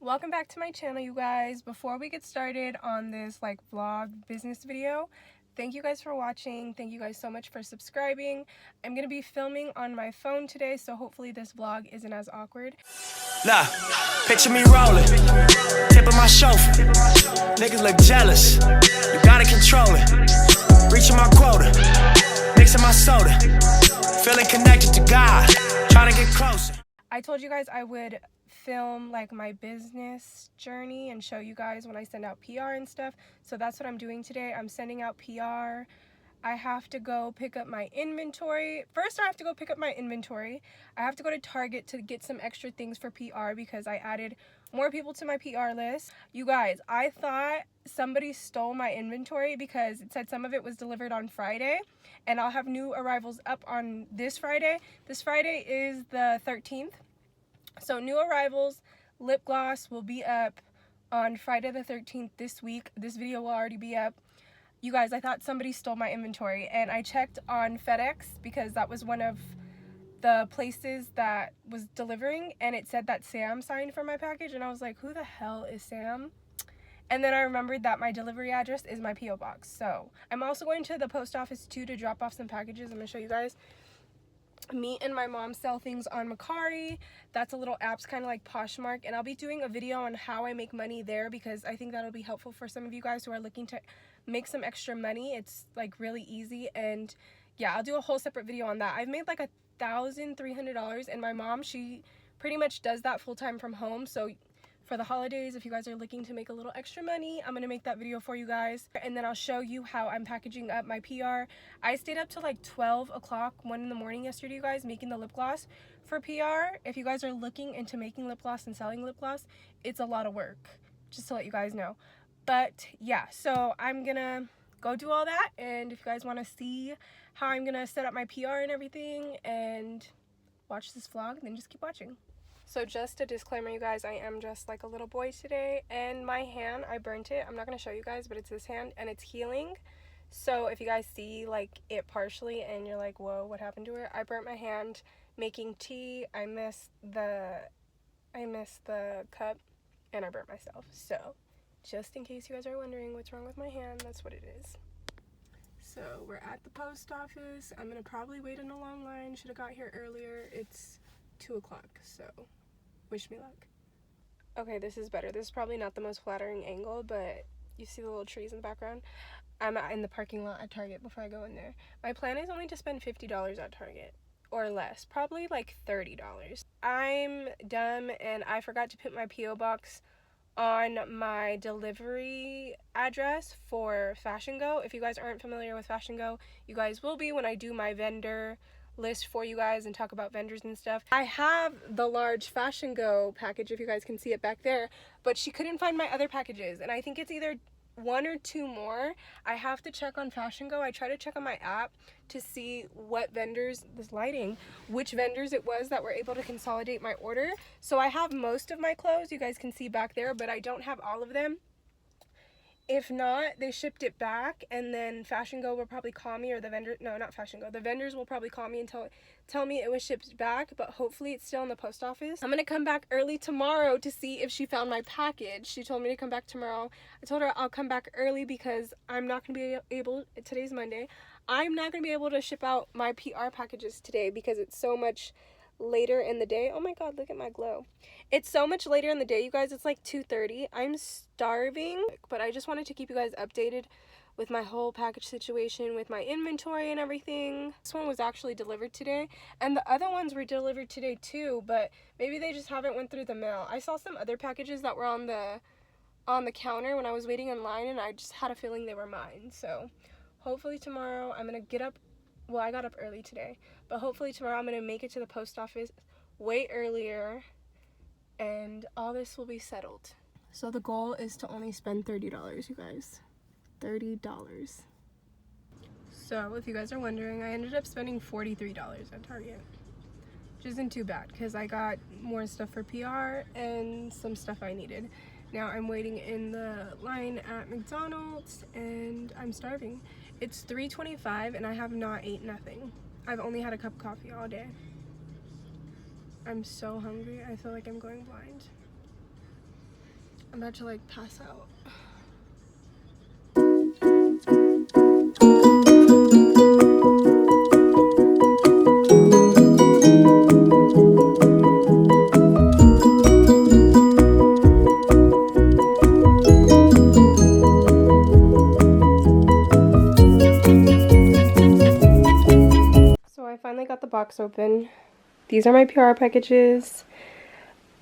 Welcome back to my channel, you guys. Before we get started on this vlog business video, thank you guys for watching. Thank you guys so much for subscribing. I'm gonna be filming on my phone today, so hopefully this vlog isn't as awkward. Nah, picture me rolling, tipping my chauffeur. Niggas look jealous, you gotta control it. Reaching my quota, mixing my soda, feeling connected to God, trying to get closer. I told you guys I would film my business journey and show you guys when I send out PR and stuff, so that's what I'm doing today. I'm sending out PR. I have to go pick up my inventory. First, I have to go pick up my inventory. I have to go to Target to get some extra things for PR because I added more people to my PR list. You guys, I thought somebody stole my inventory because it said some of it was delivered on Friday, and I'll have new arrivals up on this Friday. This Friday is the 13th. So new arrivals, lip gloss will be up on Friday the 13th this week. This video will already be up. You guys, I thought somebody stole my inventory, and I checked on FedEx because that was one of the places that was delivering, and it said that Sam signed for my package, and I was like, who the hell is Sam? And then I remembered that my delivery address is my P.O. box. So I'm also going to the post office too to drop off some packages. I'm gonna show you guys. Me and my mom sell things on Macari. That's a little app's kind of like Poshmark, and I'll be doing a video on how I make money there because I think that'll be helpful for some of you guys who are looking to make some extra money. It's really easy, and yeah, I'll do a whole separate video on that. I've made $1,300, and my mom, she pretty much does that full-time from home. So for the holidays, if you guys are looking to make a little extra money, I'm gonna make that video for you guys, and then I'll show you how I'm packaging up my PR. I stayed up till 12 o'clock, 1 in the morning yesterday, you guys, making the lip gloss for PR. If you guys are looking into making lip gloss and selling lip gloss, it's a lot of work, just to let you guys know. But yeah, so I'm gonna go do all that, and if you guys want to see how I'm gonna set up my PR and everything and watch this vlog, then just keep watching. So just a disclaimer, you guys, I am dressed like a little boy today, and my hand, I burnt it. I'm not going to show you guys, but it's this hand, and it's healing. So if you guys see it partially and you're like, whoa, what happened to her? I burnt my hand making tea. I missed the cup, and I burnt myself. So just in case you guys are wondering what's wrong with my hand, that's what it is. So we're at the post office. I'm going to probably wait in a long line. Should have got here earlier. It's 2 o'clock, so wish me luck. Okay, this is better. This is probably not the most flattering angle, but you see the little trees in the background. I'm in the parking lot at Target before I go in there. My plan is only to spend $50 at Target, or less, probably $30. I'm dumb, and I forgot to put my P.O. box on my delivery address for Fashion Go. If you guys aren't familiar with Fashion Go, you guys will be when I do my vendor list for you guys and talk about vendors and stuff. I have the large Fashion Go package, if you guys can see it back there, but she couldn't find my other packages, and I think it's either 1 or 2 more. I have to check on Fashion Go. I try to check on my app to see what vendors, which vendors it was that were able to consolidate my order. So I have most of my clothes, you guys can see back there, but I don't have all of them. If not, they shipped it back, and then Fashion Go will probably call me, or the vendor, no, not Fashion Go, the vendors will probably call me and tell me it was shipped back, but hopefully it's still in the post office. I'm gonna come back early tomorrow to see if she found my package. She told me to come back tomorrow. I told her I'll come back early because I'm not gonna be able, today's Monday, I'm not gonna be able to ship out my PR packages today because it's so much later in the day. Oh my god, look at my glow. It's so much later in the day, you guys. It's 2:30. I'm starving, but I just wanted to keep you guys updated with my whole package situation with my inventory and everything. This one was actually delivered today, and the other ones were delivered today too, but maybe they just haven't went through the mail. I saw some other packages that were on the counter when I was waiting in line, and I just had a feeling they were mine. So hopefully tomorrow I'm gonna get up. Well, I got up early today, but hopefully tomorrow I'm going to make it to the post office way earlier, and all this will be settled. So the goal is to only spend $30, you guys. $30. So if you guys are wondering, I ended up spending $43 at Target, which isn't too bad because I got more stuff for PR and some stuff I needed. Now I'm waiting in the line at McDonald's, and I'm starving. It's 3:25 and I have not ate nothing. I've only had a cup of coffee all day. I'm so hungry. I feel like I'm going blind. I'm about to like pass out. So I finally got the box open. These are my PR packages.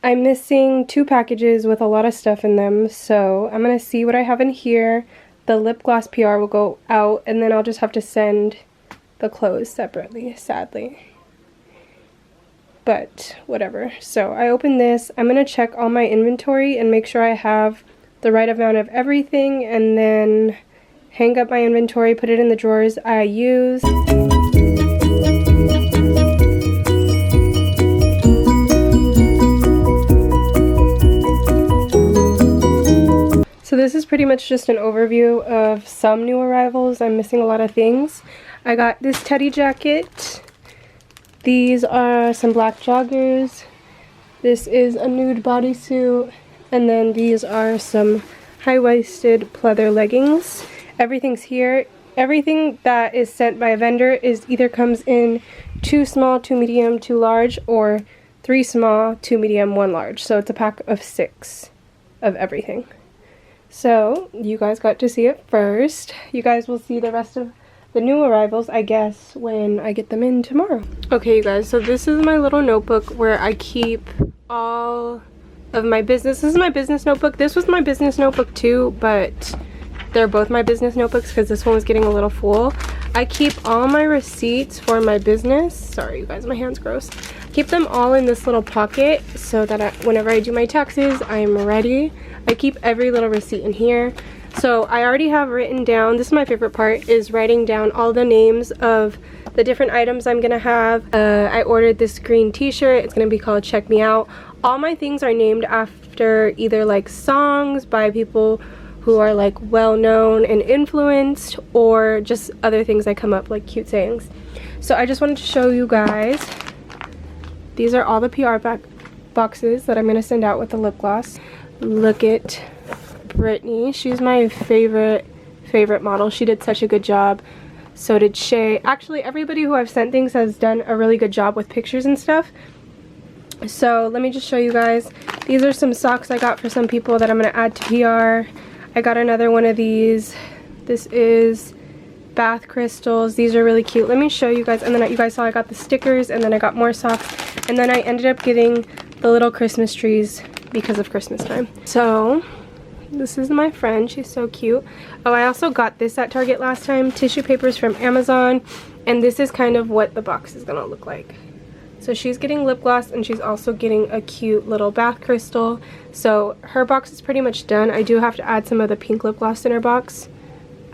I'm missing 2 packages with a lot of stuff in them, so I'm gonna see what I have in here. The lip gloss PR will go out, and then I'll just have to send the clothes separately, sadly. But whatever. So I opened this. I'm gonna check all my inventory and make sure I have the right amount of everything, and then hang up my inventory, put it in the drawers I use. So this is pretty much just an overview of some new arrivals. I'm missing a lot of things. I got this teddy jacket. These are some black joggers. This is a nude bodysuit. And then these are some high-waisted pleather leggings. Everything's here. Everything that is sent by a vendor is either comes in 2 small, 2 medium, 2 large, or 3 small, 2 medium, 1 large. So it's a pack of 6 of everything. So you guys got to see it first. You guys will see the rest of the new arrivals, I guess, when I get them in tomorrow. Okay, you guys, so this is my little notebook where I keep all of my business. This is my business notebook. This was my business notebook too, but they're both my business notebooks because this one was getting a little full. I keep all my receipts for my business. Sorry, you guys, my hand's gross. Keep them all in this little pocket so that whenever I do my taxes, I'm ready. I keep every little receipt in here. So I already have written down, this is my favorite part, is writing down all the names of the different items I'm gonna have. I ordered this green t-shirt. It's gonna be called Check Me Out. All my things are named after either like songs by people who are like well known and influenced, or just other things that come up, like cute sayings. So I just wanted to show you guys. These are all the PR boxes that I'm gonna send out with the lip gloss. Look at Brittany. She's my favorite model. She did such a good job. So did Shay. Actually, everybody who I've sent things has done a really good job with pictures and stuff. So let me just show you guys. These are some socks I got for some people that I'm going to add to PR. I got another one of these. This is bath crystals. These are really cute. Let me show you guys. And then you guys saw I got the stickers, and then I got more socks. And then I ended up getting the little Christmas trees because of Christmas time. So this is my friend. She's so cute. Oh, I also got this at Target last time. Tissue papers from Amazon. And this is kind of what the box is gonna look like. So she's getting lip gloss, and she's also getting a cute little bath crystal. So her box is pretty much done. I do have to add some of the pink lip gloss in her box.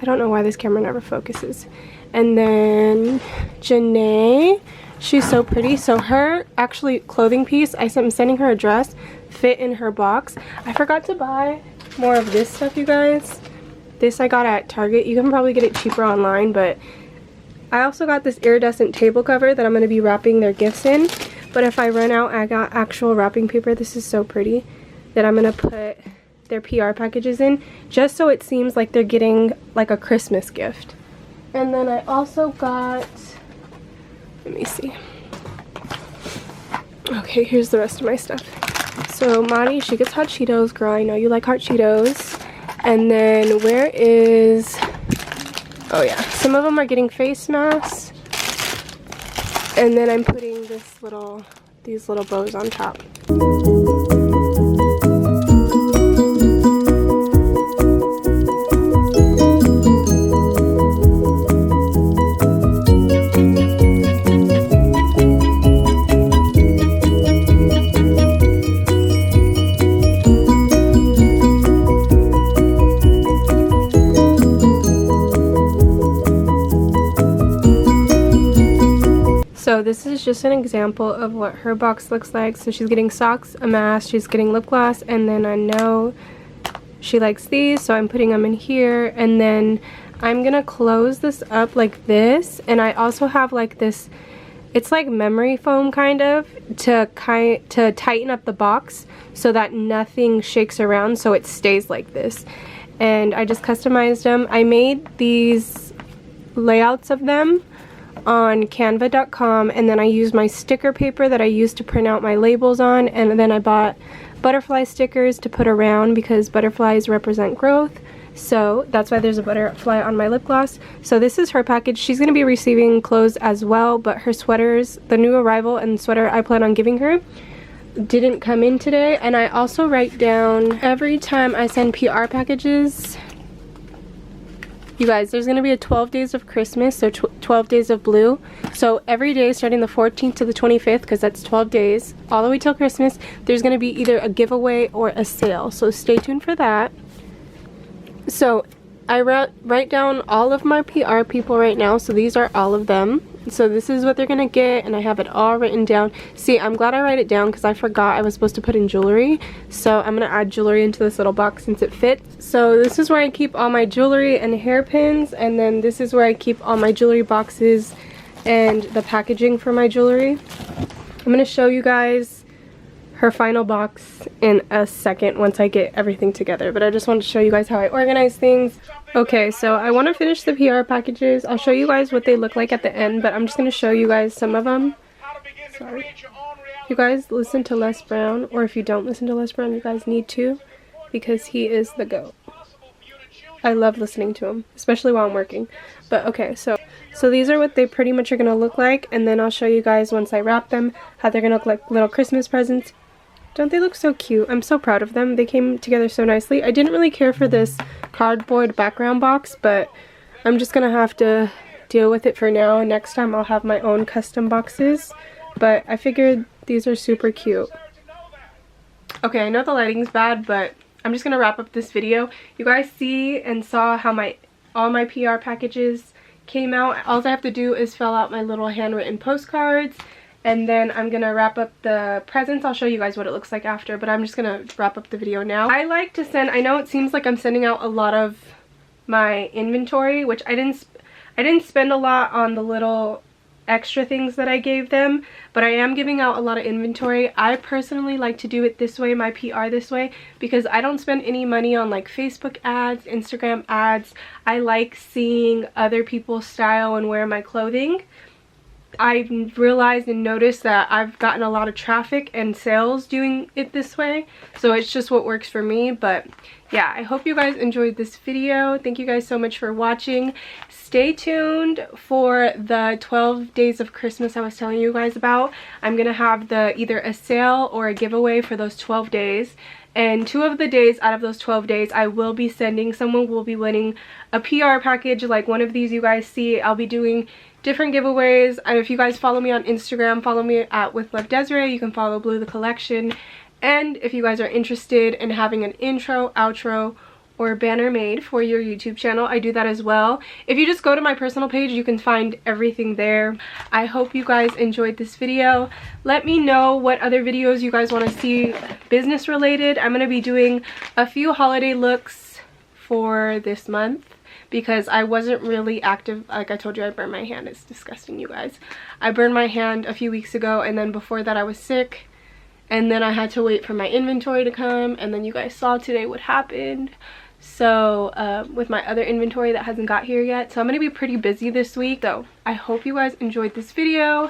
I don't know why this camera never focuses. And then Janae, she's so pretty. So her actually clothing piece, I'm sending her a dress, fit in her box. I forgot to buy more of this stuff, you guys. This I got at Target. You can probably get it cheaper online, but I also got this iridescent table cover that I'm going to be wrapping their gifts in. But if I run out, I got actual wrapping paper. This is so pretty, that I'm going to put their PR packages in, just so it seems like they're getting like a Christmas gift. And then I also got, let me see. Okay, here's the rest of my stuff. So Mari, she gets hot Cheetos. Girl, I know you like hot Cheetos. And then where is, oh yeah, some of them are getting face masks. And then I'm putting these little bows on top. So this is just an example of what her box looks like. So she's getting socks, a mask, she's getting lip gloss, and then I know she likes these, so I'm putting them in here. And then I'm gonna close this up like this, and I also have like this it's like memory foam kind of, to tighten up the box so that nothing shakes around, so it stays like this. And I just customized them. I made these layouts of them on canva.com, and then I used my sticker paper that I used to print out my labels on, and then I bought butterfly stickers to put around because butterflies represent growth. So that's why there's a butterfly on my lip gloss. So this is her package. She's going to be receiving clothes as well, but her sweaters, the new arrival and sweater I plan on giving her, didn't come in today. And I also write down every time I send PR packages. You guys, there's going to be a 12 days of Christmas, so 12 days of blue. So every day starting the 14th to the 25th, because that's 12 days, all the way till Christmas, there's going to be either a giveaway or a sale. So stay tuned for that. So I write down all of my PR people right now. So these are all of them. So this is what they're going to get, and I have it all written down. See, I'm glad I write it down because I forgot I was supposed to put in jewelry. So I'm going to add jewelry into this little box since it fits. So this is where I keep all my jewelry and hairpins, and then this is where I keep all my jewelry boxes and the packaging for my jewelry. I'm going to show you guys her final box in a second once I get everything together, but I just wanted to show you guys how I organize things. Okay, so I want to finish the PR packages. I'll show you guys what they look like at the end, but I'm just going to show you guys some of them. Sorry. You guys listen to Les Brown, or if you don't listen to Les Brown, you guys need to, because he is the GOAT. I love listening to him, especially while I'm working. But okay, so these are what they pretty much are going to look like, and then I'll show you guys once I wrap them how they're going to look like little Christmas presents. Don't they look so cute? I'm so proud of them. They came together so nicely. I didn't really care for this cardboard background box, but I'm just gonna have to deal with it for now. Next time I'll have my own custom boxes, but I figured these are super cute. Okay, I know the lighting's bad, but I'm just gonna wrap up this video. You guys see and saw how all my PR packages came out. All I have to do is fill out my little handwritten postcards, and then I'm gonna wrap up the presents. I'll show you guys what it looks like after, but I'm just gonna wrap up the video now. I like to send, I know it seems like I'm sending out a lot of my inventory, which I didn't spend a lot on the little extra things that I gave them, but I am giving out a lot of inventory. I personally like to do it this way, my PR this way, because I don't spend any money on like Facebook ads, Instagram ads. I like seeing other people's style and wear my clothing. I've realized and noticed that I've gotten a lot of traffic and sales doing it this way, so it's just what works for me. But yeah, I hope you guys enjoyed this video. Thank you guys so much for watching. Stay tuned for the 12 days of Christmas I was telling you guys about. I'm gonna have either a sale or a giveaway for those 12 days. And 2 of the days out of those 12 days, I will be sending, someone will be winning a PR package like one of these you guys see. I'll be doing different giveaways. And if you guys follow me on Instagram, follow me at With Love Desiree. You can follow Blue the Collection. And if you guys are interested in having an intro, outro, or banner made for your YouTube channel, I do that as well. If you just go to my personal page, you can find everything there. I hope you guys enjoyed this video. Let me know what other videos you guys want to see business related. I'm going to be doing a few holiday looks for this month because I wasn't really active. Like I told you, I burned my hand. It's disgusting, you guys. I burned my hand a few weeks ago, and then before that I was sick, and then I had to wait for my inventory to come, and then you guys saw today what happened. So with my other inventory that hasn't got here yet, so I'm gonna be pretty busy this week. So I hope you guys enjoyed this video.